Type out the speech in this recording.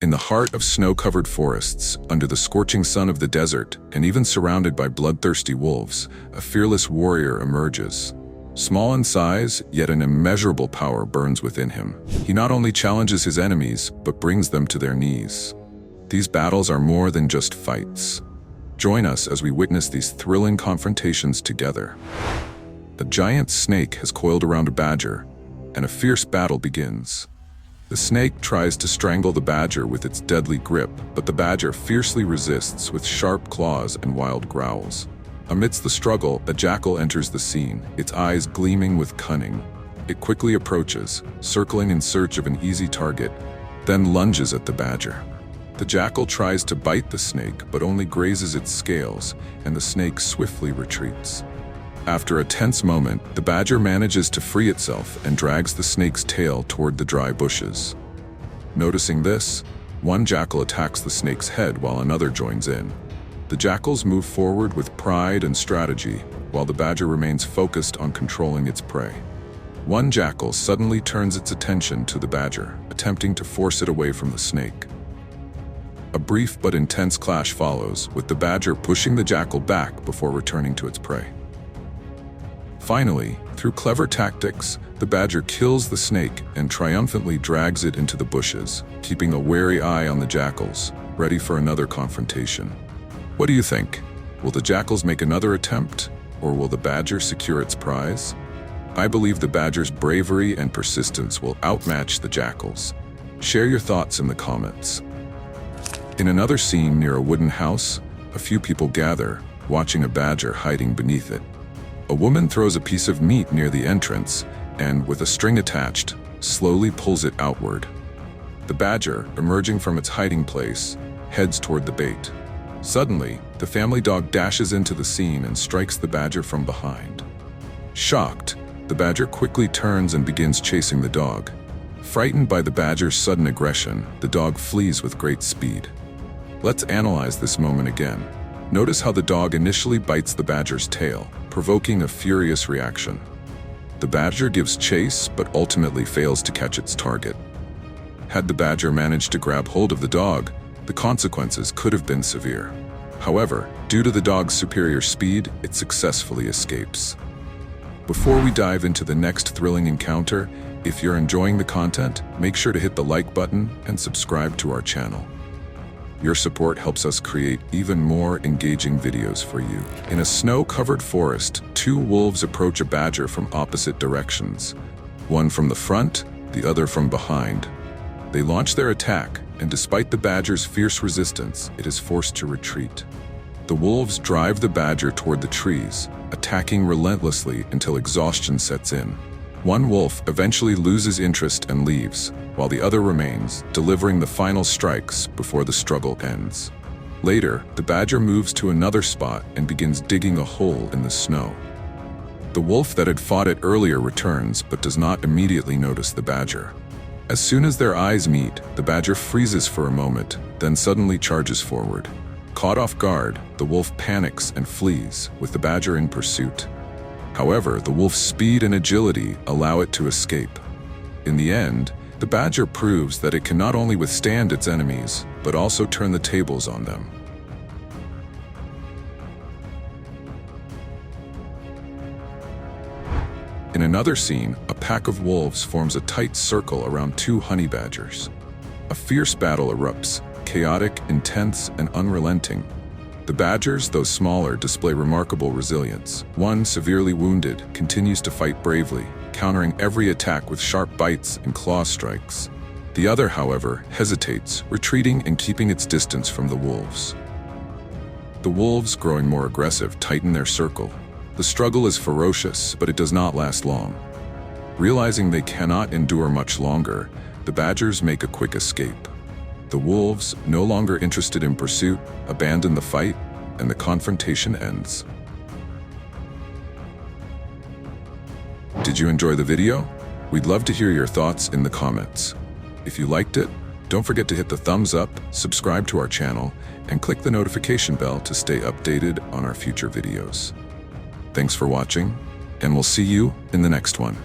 In the heart of snow-covered forests, under the scorching sun of the desert, and even surrounded by bloodthirsty wolves, a fearless warrior emerges. Small in size, yet an immeasurable power burns within him. He not only challenges his enemies, but brings them to their knees. These battles are more than just fights. Join us as we witness these thrilling confrontations together. A giant snake has coiled around a badger, and a fierce battle begins. The snake tries to strangle the badger with its deadly grip, but the badger fiercely resists with sharp claws and wild growls. Amidst the struggle, a jackal enters the scene, its eyes gleaming with cunning. It quickly approaches, circling in search of an easy target, then lunges at the badger. The jackal tries to bite the snake, but only grazes its scales, and the snake swiftly retreats. After a tense moment, the badger manages to free itself and drags the snake's tail toward the dry bushes. Noticing this, one jackal attacks the snake's head while another joins in. The jackals move forward with pride and strategy, while the badger remains focused on controlling its prey. One jackal suddenly turns its attention to the badger, attempting to force it away from the snake. A brief but intense clash follows, with the badger pushing the jackal back before returning to its prey. Finally, through clever tactics, the badger kills the snake and triumphantly drags it into the bushes, keeping a wary eye on the jackals, ready for another confrontation. What do you think? Will the jackals make another attempt, or will the badger secure its prize? I believe the badger's bravery and persistence will outmatch the jackals. Share your thoughts in the comments. In another scene near a wooden house, a few people gather, watching a badger hiding beneath it. A woman throws a piece of meat near the entrance and, with a string attached, slowly pulls it outward. The badger, emerging from its hiding place, heads toward the bait. Suddenly, the family dog dashes into the scene and strikes the badger from behind. Shocked, the badger quickly turns and begins chasing the dog. Frightened by the badger's sudden aggression, the dog flees with great speed. Let's analyze this moment again. Notice how the dog initially bites the badger's tail, provoking a furious reaction. The badger gives chase, but ultimately fails to catch its target. Had the badger managed to grab hold of the dog, the consequences could have been severe. However, due to the dog's superior speed, it successfully escapes. Before we dive into the next thrilling encounter, if you're enjoying the content, make sure to hit the like button and subscribe to our channel. Your support helps us create even more engaging videos for you. In a snow-covered forest, two wolves approach a badger from opposite directions. One from the front, the other from behind. They launch their attack, and despite the badger's fierce resistance, it is forced to retreat. The wolves drive the badger toward the trees, attacking relentlessly until exhaustion sets in. One wolf eventually loses interest and leaves, while the other remains, delivering the final strikes before the struggle ends. Later, the badger moves to another spot and begins digging a hole in the snow. The wolf that had fought it earlier returns, but does not immediately notice the badger. As soon as their eyes meet, the badger freezes for a moment, then suddenly charges forward. Caught off guard, the wolf panics and flees, with the badger in pursuit. However, the wolf's speed and agility allow it to escape. In the end, the badger proves that it can not only withstand its enemies, but also turn the tables on them. In another scene, a pack of wolves forms a tight circle around two honey badgers. A fierce battle erupts, chaotic, intense, and unrelenting. The badgers, though smaller, display remarkable resilience. One, severely wounded, continues to fight bravely, countering every attack with sharp bites and claw strikes. The other, however, hesitates, retreating and keeping its distance from the wolves. The wolves, growing more aggressive, tighten their circle. The struggle is ferocious, but it does not last long. Realizing they cannot endure much longer, the badgers make a quick escape. The wolves, no longer interested in pursuit, abandon the fight, and the confrontation ends. Did you enjoy the video? We'd love to hear your thoughts in the comments. If you liked it, don't forget to hit the thumbs up, subscribe to our channel, and click the notification bell to stay updated on our future videos. Thanks for watching, and we'll see you in the next one.